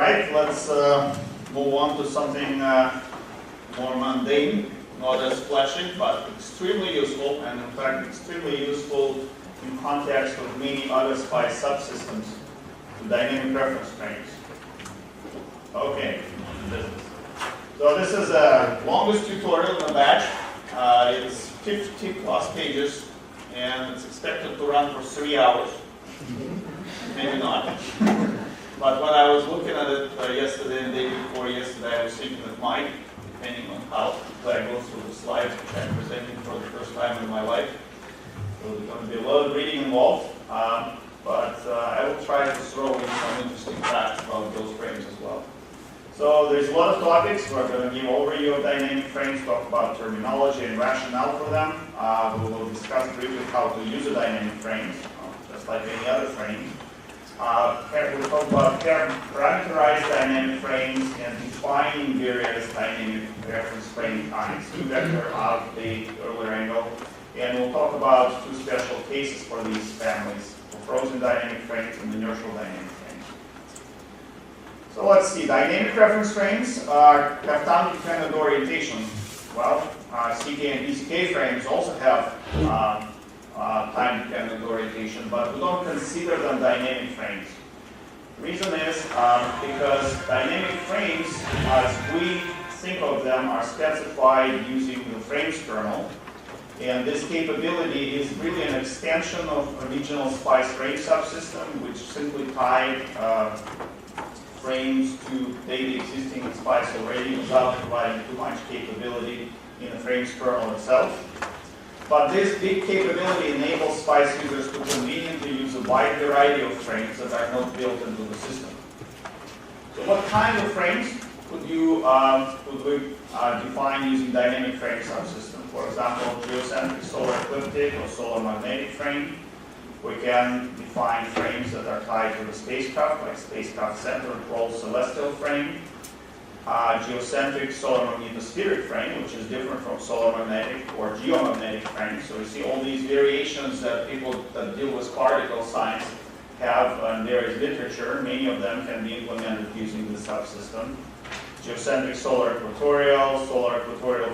right, let's move on to something more mundane, not as flashy, but extremely useful, and in fact extremely useful in context of many other SPICE subsystems, the dynamic reference frames. Okay, so this is the longest tutorial in the batch. It's 50 plus pages, and it's expected to run for 3 hours. Maybe not. But when I was looking at it yesterday and the day before yesterday, I was thinking it might, depending on how I go through the slides, which I'm presenting for the first time in my life. So there's going to be a lot of reading involved, but I will try to throw in some interesting facts about those frames as well. So there's a lot of topics. We're going to give overview of dynamic frames, talk about terminology and rationale for them. We will discuss briefly how to use a dynamic frame, just like any other frame. We'll talk about parameterized dynamic frames and defining various dynamic reference frame kinds, two-vector, out, date, earlier angle. And we'll talk about 2 special cases for these families, the frozen dynamic frames and the inertial dynamic frames. So let's see, dynamic reference frames have time-dependent orientation. Well, CK and PCK frames also have time-dependent orientation, but we don't consider them dynamic frames. The reason is because dynamic frames, as we think of them, are specified using the frames kernel, and this capability is really an extension of original SPICE frame subsystem, which simply tied frames to data existing in SPICE already without providing too much capability in the frames kernel itself. But this big capability enables SPICE users to conveniently use a wide variety of frames that are not built into the system. So what kind of frames could we define using dynamic frame subsystem? For example, geocentric solar ecliptic or solar magnetic frame. We can define frames that are tied to the spacecraft, like spacecraft center pole celestial frame. Geocentric solar magnetospheric frame, which is different from solar magnetic or geomagnetic frame. So you see all these variations that people that deal with particle science have, and there is literature. Many of them can be implemented using the subsystem. Geocentric solar equatorial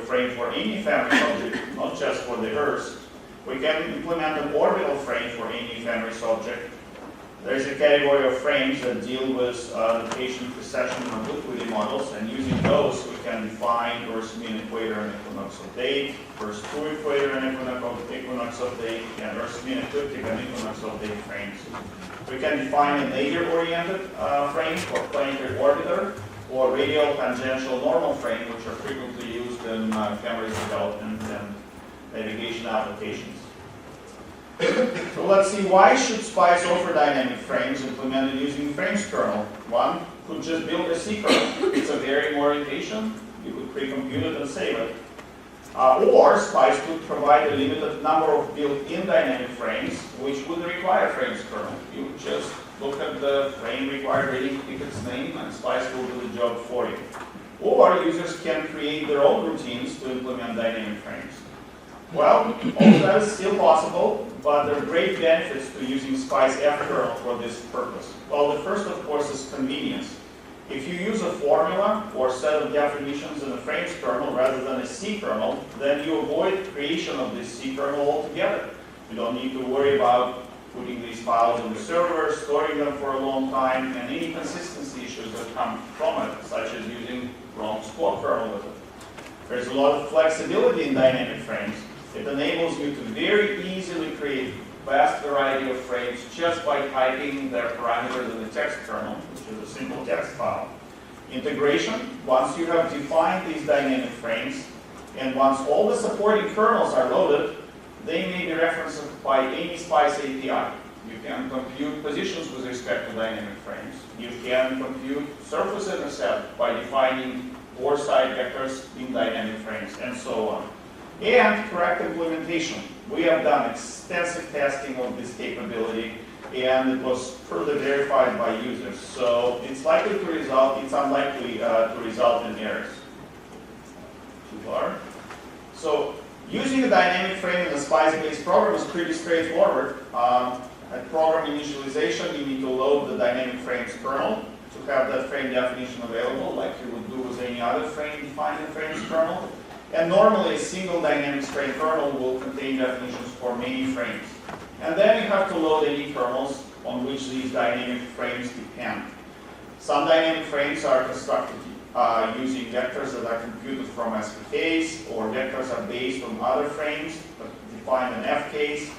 frame for any family object, not just for the Earth. We can implement an orbital frame for any ephemeris object. There is a category of frames that deal with location precession and obliquity models, and using those we can define Earth's mean equator and equinoctial date, Earth's true equator and equinoctial date, and Earth's mean ecliptic and equinoctial date frames. We can define a nadir-oriented frame for planetary orbiter, or radial tangential normal frame, which are frequently used in ephemeris development and navigation applications. So let's see, why should SPICE offer dynamic frames implemented using frames kernel? One could just build a C kernel. It's a varying orientation. You could pre-compute it and save it. Or SPICE could provide a limited number of built-in dynamic frames, which would require frames kernel. You would just look at the frame required rating, pick its name, and SPICE will do the job for you. Or users can create their own routines to implement dynamic frames. Well, all of that is still possible, but there are great benefits to using SPICE F kernel for this purpose. Well, the first, of course, is convenience. If you use a formula or set of definitions in the frames kernel rather than a C kernel, then you avoid creation of this C kernel altogether. You don't need to worry about putting these files in the server, storing them for a long time, and any consistency issues that come from it, such as using wrong squad kernel with it. There's a lot of flexibility in dynamic frames. It enables you to very easily create a vast variety of frames just by typing their parameters in the text kernel, which is a simple text file. Integration, once you have defined these dynamic frames, and once all the supporting kernels are loaded, they may be referenced by any SPICE API. You can compute positions with respect to dynamic frames. You can compute surface intercept by defining bore side vectors in dynamic frames, and so on. And correct implementation. We have done extensive testing of this capability, and it was further verified by users. So it's unlikely to result in errors. Too far. So using a dynamic frame in a SPICE-based program is pretty straightforward. At program initialization, you need to load the dynamic frames kernel to to have that frame definition available, like you would do with any other frame defined in frames kernel. And normally a single dynamics frame kernel will contain definitions for many frames. And then you have to load any kernels on which these dynamic frames depend. Some dynamic frames are constructed using vectors that are computed from SPKs, or vectors are based on other frames but defined in FKs.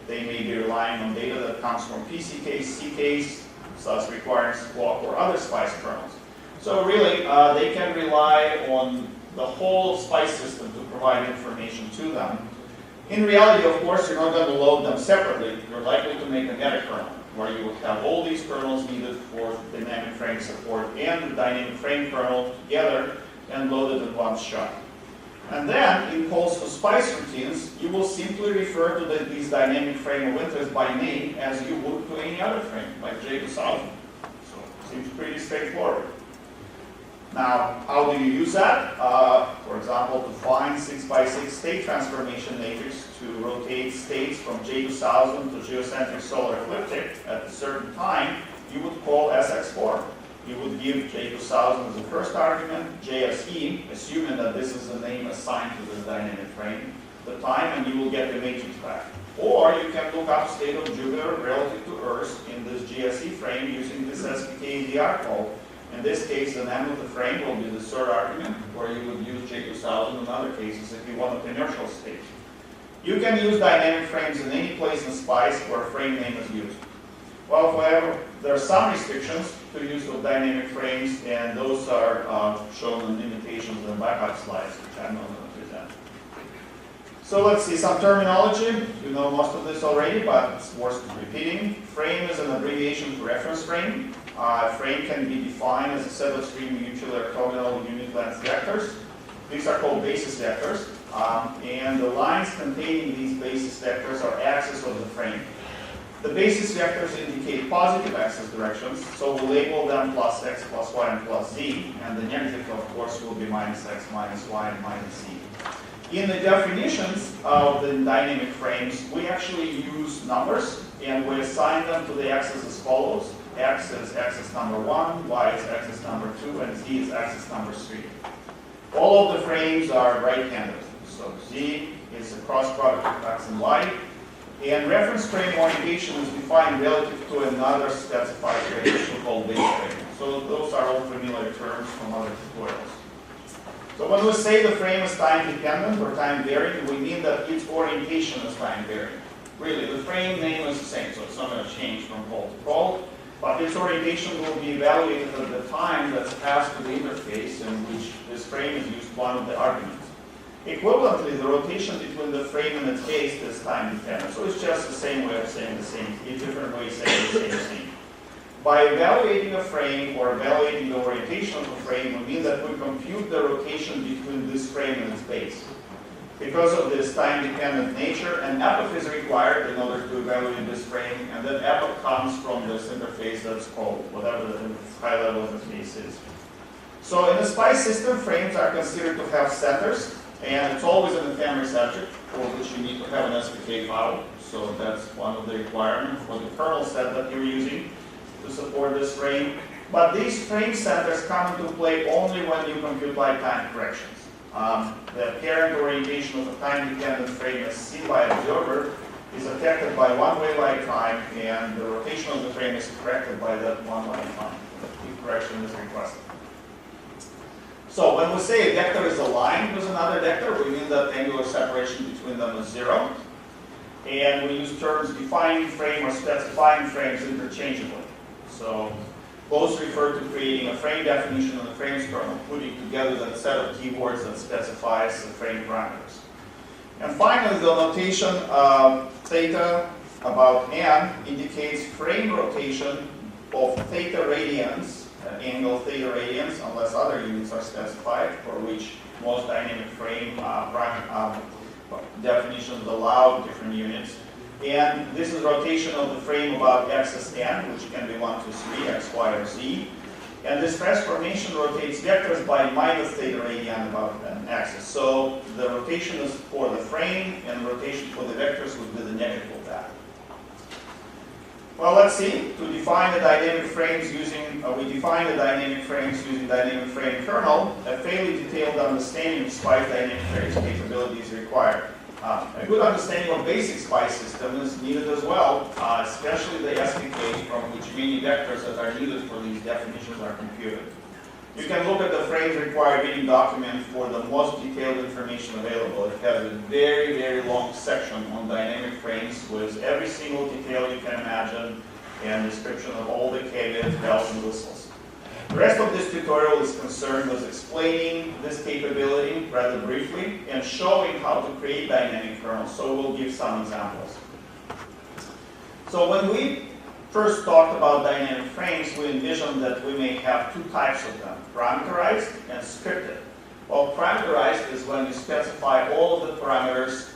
They may be relying on data that comes from PCKs, CKs, thus requiring Squawk or other SPICE kernels. So really, they can rely on the whole SPICE system to provide information to them. In reality, of course, you're not going to load them separately. You're likely to make a meta kernel, where you will have all these kernels needed for dynamic frame support and the dynamic frame kernel together and load it in one shot. And then, in calls to SPICE routines, you will simply refer to these dynamic frame of interest by name as you would to any other frame, like J2000. So, seems pretty straightforward. Now, how do you use that? For example, to find 6x6 state transformation matrix to rotate states from J2000 to geocentric solar ecliptic at a certain time, you would call SX4. You would give J2000 as the first argument, JSE, assuming that this is the name assigned to this dynamic frame, the time, and you will get the matrix back. Or you can look up state of Jupiter relative to Earth in this GSE frame using this SPK ADR call. In this case, the name of the frame will be the third argument, where you would use J2000 in other cases if you want a inertial state. You can use dynamic frames in any place in SPICE where a frame name is used. Well, however, there are some restrictions to use of dynamic frames, and those are shown in limitations in the backup slides, which I'm not going to present. So let's see some terminology. You know most of this already, but it's worth repeating. Frame is an abbreviation for reference frame. Frame can be defined as a set of three mutually orthogonal unit length vectors. These are called basis vectors, and the lines containing these basis vectors are axes of the frame. The basis vectors indicate positive axis directions, so we'll label them plus x, plus y, and plus z, and the negative, of course, will be minus x, minus y, and minus z. In the definitions of the dynamic frames, we actually use numbers, and we assign them to the axes as follows. X is axis number 1, y is axis number 2, and z is axis number 3. All of the frames are right-handed, so z is a cross product of x and y, and reference frame orientation is defined relative to another specified variation called base frame. So those are all familiar terms from other tutorials. So when we say the frame is time-dependent or time-varying, we mean that its orientation is time-varying. Really, the frame name is the same, so it's not going to change from call to call. But its orientation will be evaluated at the time that's passed to the interface in which this frame is used one of the arguments. Equivalently, the rotation between the frame and its base is time dependent. So it's just the same way of saying the same, a different way of saying the same thing. By evaluating a frame or evaluating the orientation of a frame, we mean that we compute the rotation between this frame and its base. Because of this time-dependent nature, an epoch is required in order to evaluate this frame, and that epoch comes from this interface that's called, whatever the high-level interface is. So in the SPICE system, frames are considered to have centers, and it's always an ephemeris object, for which you need to have an SPK file. So that's one of the requirements for the kernel set that you're using to support this frame. But these frame centers come into play only when you compute lifetime corrections. The apparent orientation of a time-dependent frame as seen by observer is affected by one-way lifetime, and the rotation of the frame is corrected by that one lifetime if correction is requested. So when we say a vector is aligned with another vector, we mean that angular separation between them is 0. And we use terms defining frame or specifying frames interchangeably. So both refer to creating a frame definition in the frames kernel, putting together that set of keywords that specifies the frame parameters. And finally, the notation theta about n indicates frame rotation of theta radians, angle theta radians, unless other units are specified, for which most dynamic frame definitions allow different units. And this is rotation of the frame about axis n, which can be 1, 2, 3, x, y, or z. And this transformation rotates vectors by minus theta radian about an axis. So the rotation is for the frame, and rotation for the vectors would be the negative of that. Well, let's see. To define the dynamic frames using, we define the dynamic frames using dynamic frame kernel. A fairly detailed understanding of SPICE dynamic frames capability is required. A good understanding of basic SPICE system is needed as well, especially the SPK from which many vectors that are needed for these definitions are computed. You can look at the frames required reading document for the most detailed information available. It has a very, very long section on dynamic frames with every single detail you can imagine and description of all the caveats, bells, and whistles. The rest of this tutorial is concerned with explaining this capability rather briefly and showing how to create dynamic kernels, so we'll give some examples. So when we first talked about dynamic frames, we envisioned that we may have two types of them, parameterized and scripted. Well, parameterized is when you specify all of the parameters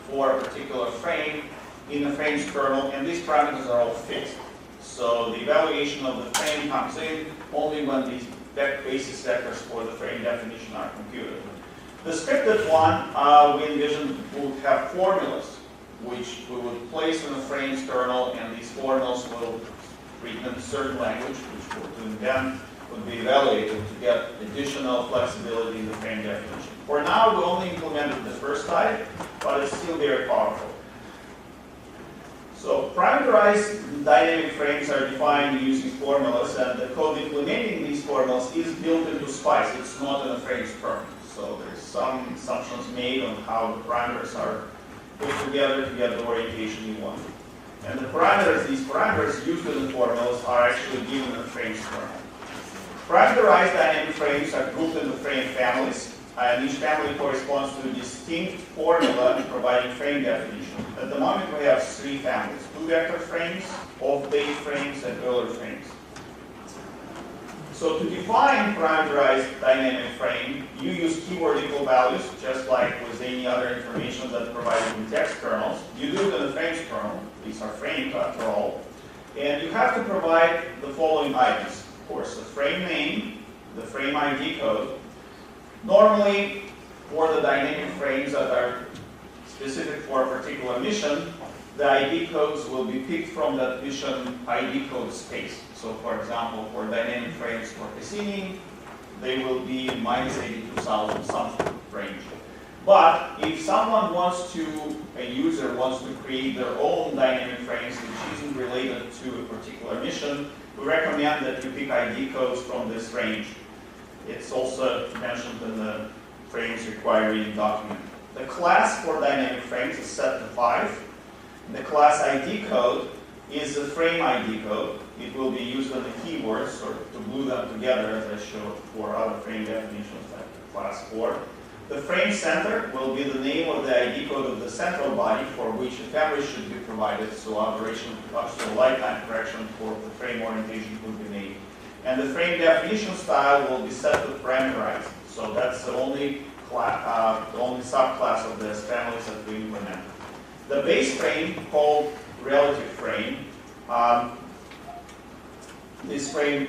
for a particular frame in the frame's kernel, and these parameters are all fixed. So the evaluation of the frame comes in only when these basis vectors for the frame definition are computed. The scripted one, we envisioned would have formulas which we would place in the frame's kernel, and these formulas will represent a certain language, which then would be evaluated to get additional flexibility in the frame definition. For now, we only implemented the first type, but it's still very powerful. So parameterized dynamic frames are defined using formulas, and the code implementing these formulas is built into SPICE. It's not in the frame's kernel. So there's some assumptions made on how the parameters are put together to get the orientation you want. And the parameters, these parameters used in the formulas are actually given in the frame's kernel. Parameterized dynamic frames are grouped into frame families, and each family corresponds to a distinct formula providing frame definition. At the moment we have three families: two-vector frames, off-date frames, and Euler frames. So to define parameterized dynamic frame, you use keyword equal values, just like with any other information that's provided in text kernels. You do it in the frame's kernel. These are framed after all. And you have to provide the following items. Of course, the frame name, the frame ID code. Normally, for the dynamic frames that are specific for a particular mission, the ID codes will be picked from that mission ID code space. So for example, for dynamic frames for Cassini, they will be -82,000 something range. But if someone wants to, a user wants to create their own dynamic frames which isn't related to a particular mission, we recommend that you pick ID codes from this range. It's also mentioned in the frames required reading document. The class for dynamic frames is set to 5. The class ID code is the frame ID code. It will be used in the keywords or to glue them together, as I showed for other frame definitions like class 4. The frame center will be the name of the ID code of the central body for which a family should be provided, so operation so lifetime correction for the frame orientation could be made. And the frame definition style will be set to parameterized. So that's the only subclass of this families that we implement. The base frame, called relative frame, this frame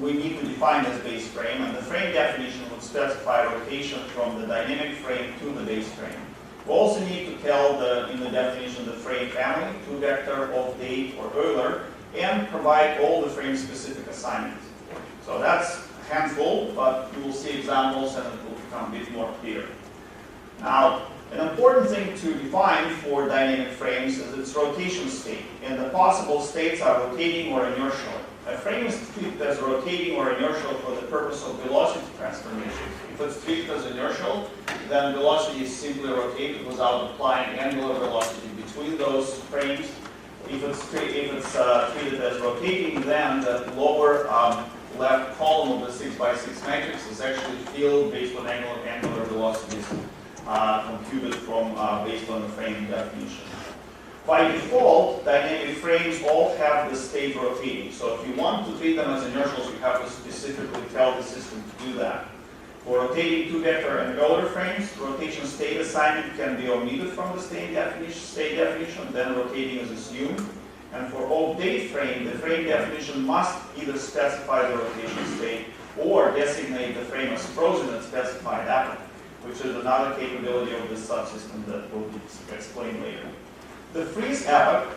we need to define as base frame, and the frame definition would specify rotation from the dynamic frame to the base frame. We also need to tell in the definition the frame family, two-vector, off-date, or Euler, and provide all the frame-specific assignments. So that's a handful, but you will see examples and it will become a bit more clear. Now, an important thing to define for dynamic frames is its rotation state, and the possible states are rotating or inertial. A frame is treated as rotating or inertial for the purpose of velocity transformation. If it's treated as inertial, then velocity is simply rotated without applying angular velocity between those frames. If it's treated as rotating, then the lower left column of the 6x6 matrix is actually filled based on angular velocities computed from based on the frame definition. By default, dynamic frames all have the state rotating. So if you want to treat them as inertials, you have to specifically tell the system to do that. For rotating two-vector and Euler frames, rotation state assignment can be omitted from the state definition, then rotating is assumed. And for off-date frame, the frame definition must either specify the rotation state or designate the frame as frozen and specify that, which is another capability of this subsystem that will be explained later. The freeze epoch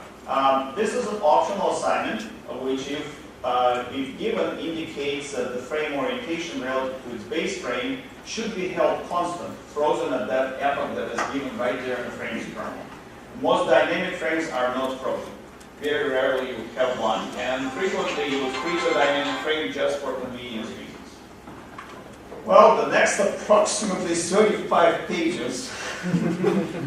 This is an optional assignment, which if given indicates that the frame orientation relative to its base frame should be held constant, frozen at that epoch that is given right there in the frames kernel. Most dynamic frames are not frozen. Very rarely you would have one, and frequently you would freeze a dynamic frame just for convenience reasons. Well, the next approximately 35 pages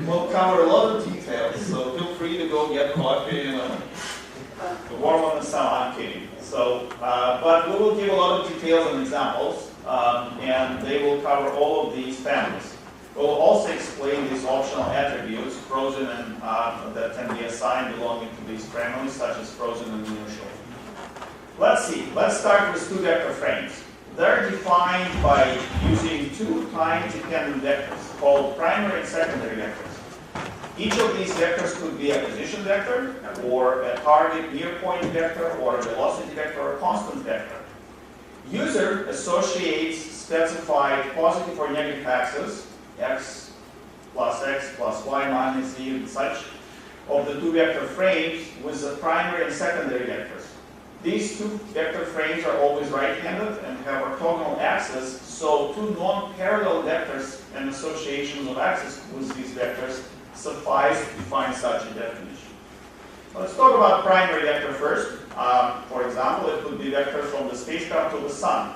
will cover a lot of details, so feel free to go get coffee, to warm on the sun. I'm kidding. So, but we will give a lot of details and examples, and they will cover all of these families. We'll also explain these optional attributes, frozen and that can be assigned belonging to these families, such as frozen and inertial. Let's see. Let's start with two-vector frames. They're defined by using two time-dependent vectors called primary and secondary vectors. Each of these vectors could be a position vector, or a target near point vector, or a velocity vector, or a constant vector. User associates specified positive or negative axes, x plus y minus z and such, of the two vector frames with the primary and secondary vectors. These two vector frames are always right-handed and have orthogonal axes, so two non-parallel vectors and associations of axes with these vectors suffice to define such a definition. Let's talk about primary vector first. For example, it could be vector from the spacecraft to the sun.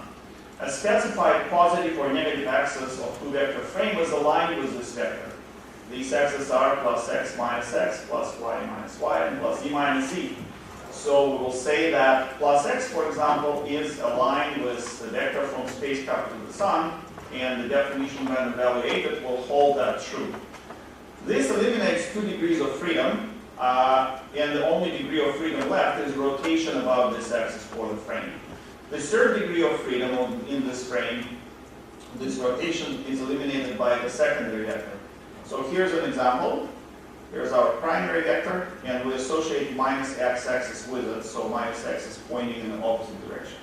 A specified positive or negative axis of two-vector frame is aligned with this vector. These axes are plus x, plus y minus y, and plus z minus z. So we will say that plus x, for example, is aligned with the vector from spacecraft to the sun, and the definition when evaluated will hold that true. This eliminates 2 degrees of freedom, and the only degree of freedom left is rotation above this axis for the frame. The third degree of freedom in this frame, this rotation, is eliminated by the secondary vector. So here's an example. Here's our primary vector, and we associate minus x-axis with it, so minus x is pointing in the opposite direction.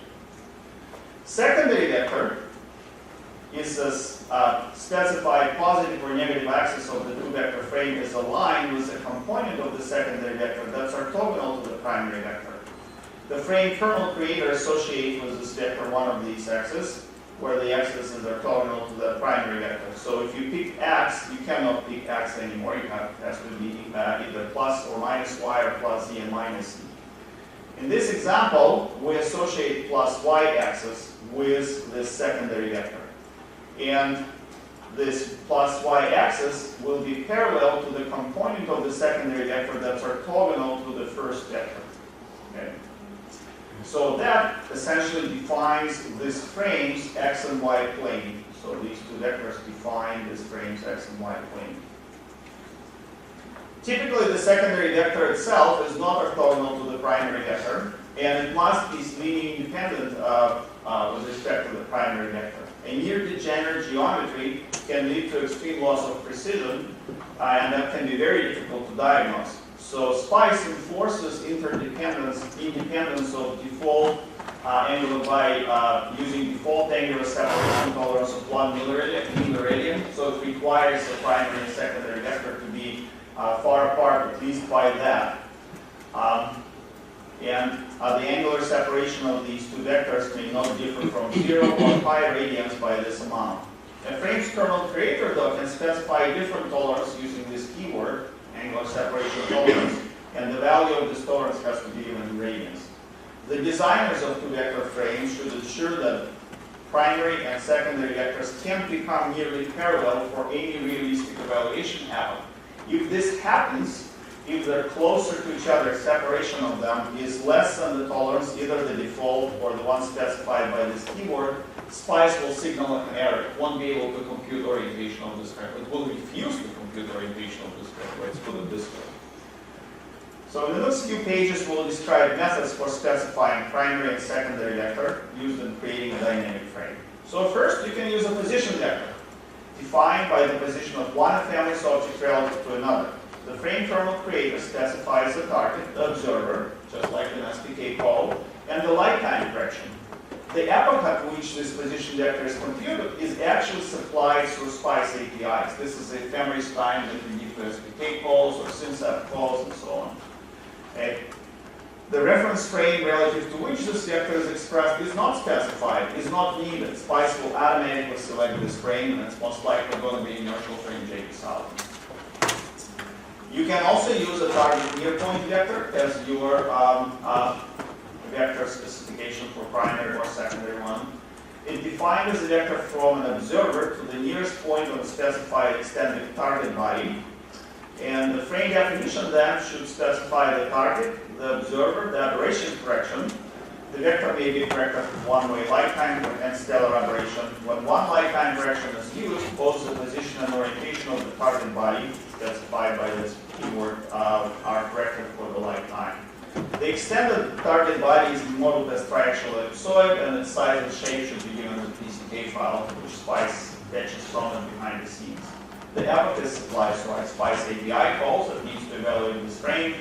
Secondary vector is this specified positive or negative axis of the two-vector frame is aligned with the component of the secondary vector that's orthogonal to the primary vector. The frame kernel creator associates with this vector one of these axes, where the axis is orthogonal to the primary vector. So if you pick x, you cannot pick x anymore. It has to be either plus or minus y, or plus z and minus z. In this example, we associate plus y axis with this secondary vector. And this plus y axis will be parallel to the component of the secondary vector that's orthogonal to the first vector. Okay? So that essentially defines this frame's x and y plane. So these two vectors define this frame's x and y plane. Typically, the secondary vector itself is not orthogonal to the primary vector, and it must be linearly independent with respect to the primary vector. A near degenerate geometry can lead to extreme loss of precision, and that can be very difficult to diagnose. So SPICE enforces independence of default angle by using default angular separation tolerance of 1 milliradian. So it requires the primary and secondary vector to be far apart, at least by that. And the angular separation of these two vectors may not differ from 0 or pi radians by this amount. A frame's kernel creator, though, can specify a different tolerance using this keyword, angular separation tolerance, and the value of this tolerance has to be given in radians. The designers of two-vector frames should ensure that primary and secondary vectors can become nearly parallel for any realistic evaluation happen. If this happens, if they're closer to each other, separation of them is less than the tolerance, either the default or the one specified by this keyword, SPICE will signal an error. It won't be able to compute orientation of this vector. It will refuse to compute orientation of this vector. Let's put it this way. So in the next few pages, we'll describe methods for specifying primary and secondary vector used in creating a dynamic frame. So first, you can use a position vector, defined by the position of one family's object relative to another. The frame kernel creator specifies the target, the observer, just like an SPK call, and the lifetime correction. The epoch at which this position vector is computed is actually supplied through SPICE APIs. This is ephemeris time that we give to SPK calls or SynSep calls and so on. Okay. The reference frame relative to which this vector is expressed is not specified, is not needed. Spice will automatically select this frame, and it's most likely going to be inertial frame J2000. You can also use a target near point vector as your vector specification for primary or secondary one. It defined as a vector from an observer to the nearest point of a specified extended target body. And the frame definition then should specify the target, the observer, the aberration correction. The vector may be corrected with one-way light time and stellar aberration. When one light time correction is used, both the position and orientation of the target body, specified by this keyword, are corrected for the light time. The extended target body is modeled as triaxial ellipsoid, and its size and shape should be given as a PCK file, which Spice fetches from and behind the scenes. The epoch is supplied to our Spice API calls that needs to evaluate this frame,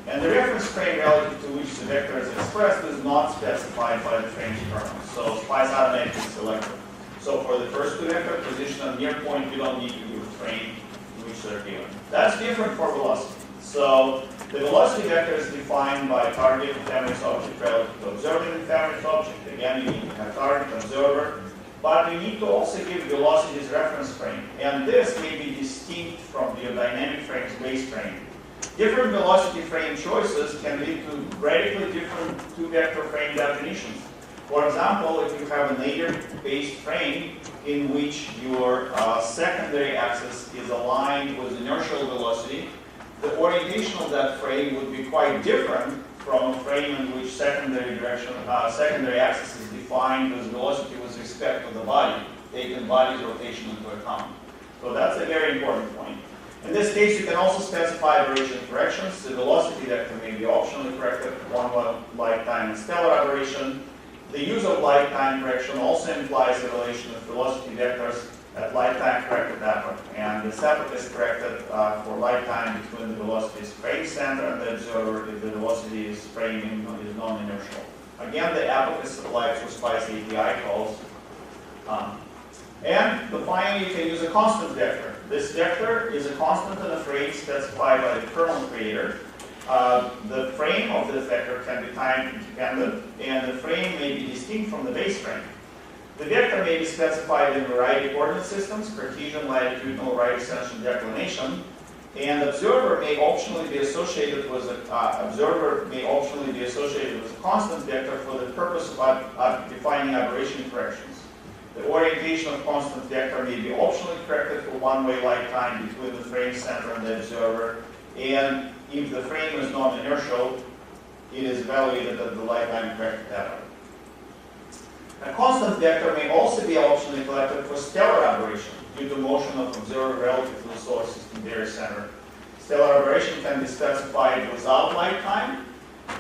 and the reference frame relative to which the vector is expressed is not specified by the frame kernel. So Spice automatically selects it. So for the first two vector, position and near point, you don't need to do the frame which they're given. That's different for velocity. So the velocity vector is defined by target ephemeris object relative to observing ephemeris object. Again, you need to have target, observer, but you need to also give velocity's reference frame. And this may be distinct from your dynamic frame's base frame. Different velocity frame choices can lead to radically different two-vector frame definitions. For example, if you have a nadir-based frame in which your secondary axis is aligned with inertial velocity, the orientation of that frame would be quite different from a frame in which secondary axis is defined as velocity with respect to the body, taking body's rotation into account. So that's a very important point. In this case, you can also specify aberration corrections. The velocity vector may be optionally corrected, one light time and stellar aberration. The use of light time correction also implies evaluation of velocity vectors at light time corrected epoch. And this epoch is corrected for light time between the velocity's frame center and the observer if the velocity is framing is non-inertial. Again, the epoch is supplied through Spice API calls. And finally, you can use a constant vector. This vector is a constant in a frame specified by the kernel creator. The frame of the vector can be time independent, and the frame may be distinct from the base frame. The vector may be specified in a variety of coordinate systems, Cartesian, latitudinal, right extension, declination, and observer may optionally be associated with a constant vector for the purpose of defining aberration corrections. The orientation of constant vector may be optionally corrected for one-way light time between the frame center and the observer, and if the frame is non-inertial, it is evaluated at the light time corrected epoch. A constant vector may also be optionally collected for stellar aberration due to motion of observer relative to the solar system theory center. Stellar aberration can be specified without light time,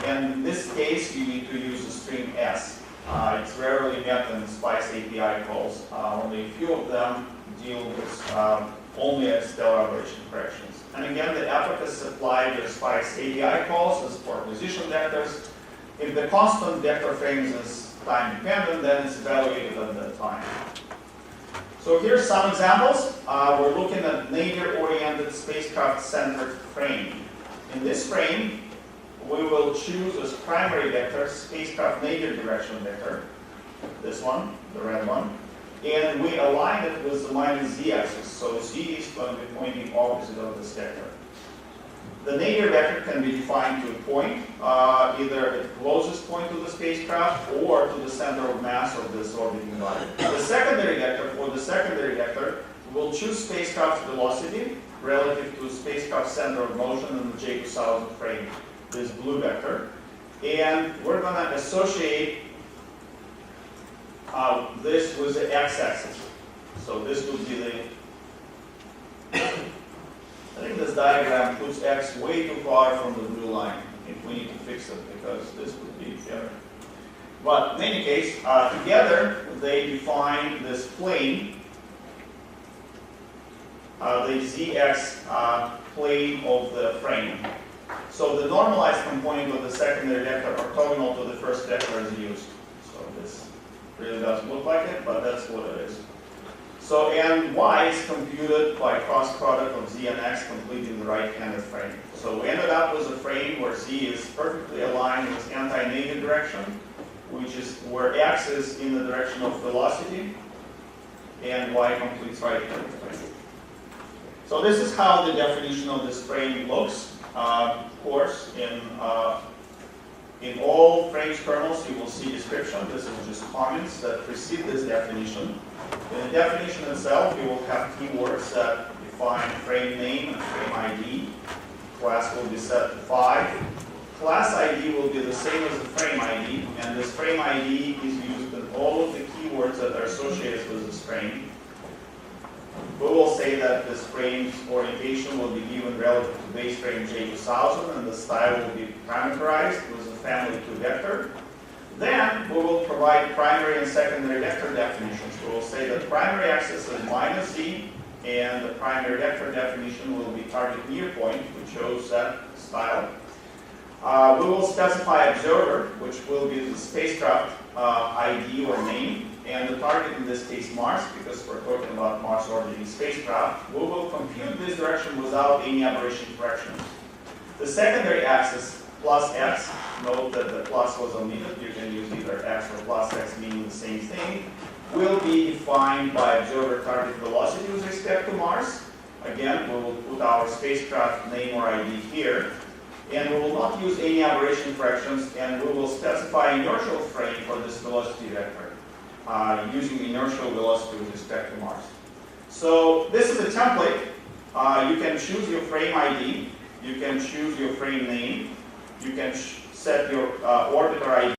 and in this case, you need to use the string S. It's rarely met in Spice API calls. Only a few of them deal with only stellar aberration corrections. And again, the epoch is supplied with Spice API calls as for position vectors. If the constant vector frame is time dependent, then it's evaluated at that time. So here's some examples. We're looking at nadir-oriented spacecraft-centered frame. In this frame, we will choose as primary vector spacecraft nadir direction vector, this one, the red one, and we align it with the minus z-axis, so z is going to be pointing opposite of this vector. The nadir vector can be defined to a point, either at the closest point to the spacecraft or to the center of mass of this orbiting body. The secondary vector, for the secondary vector, we'll choose spacecraft velocity relative to spacecraft center of motion in the J2000 frame, this blue vector, and we're going to associate this with the x-axis. So this would be the, I think this diagram puts x way too far from the blue line. I think we need to fix it because this would be better. But in any case, together they define this plane, the zx plane of the frame. So the normalized component of the secondary vector orthogonal to the first vector is used. So this really doesn't look like it, but that's what it is. So, and y is computed by cross product of z and x completing the right-handed frame. So we ended up with a frame where z is perfectly aligned with anti-negative direction, which is where x is in the direction of velocity, and y completes right-handed frame. So this is how the definition of this frame looks. Of course, in all frames kernels, you will see description. This is just comments that precede this definition. In the definition itself, you will have keywords that define frame name and frame ID. Class will be set to 5. Class ID will be the same as the frame ID, and this frame ID is used in all of the keywords that are associated with this frame. We will say that this frame's orientation will be given relative to base frame J2000, and the style will be parameterized with the family 2 vector. Then we will provide primary and secondary vector definitions. We will say that primary axis is -z, and the primary vector definition will be target near point, which shows that style. We will specify observer, which will be the spacecraft ID or name, and the target in this case Mars, because we're talking about Mars orbiting spacecraft. We will compute this direction without any aberration corrections. The secondary axis plus x, note that the plus was omitted, you can use either x or plus x meaning the same thing, will be defined by observer target velocity with respect to Mars. Again, we will put our spacecraft name or ID here, and we will not use any aberration corrections, and we will specify inertial frame for this velocity vector, using inertial velocity with respect to Mars. So this is a template. You can choose your frame ID, you can choose your frame name, you can set your orbiter ID.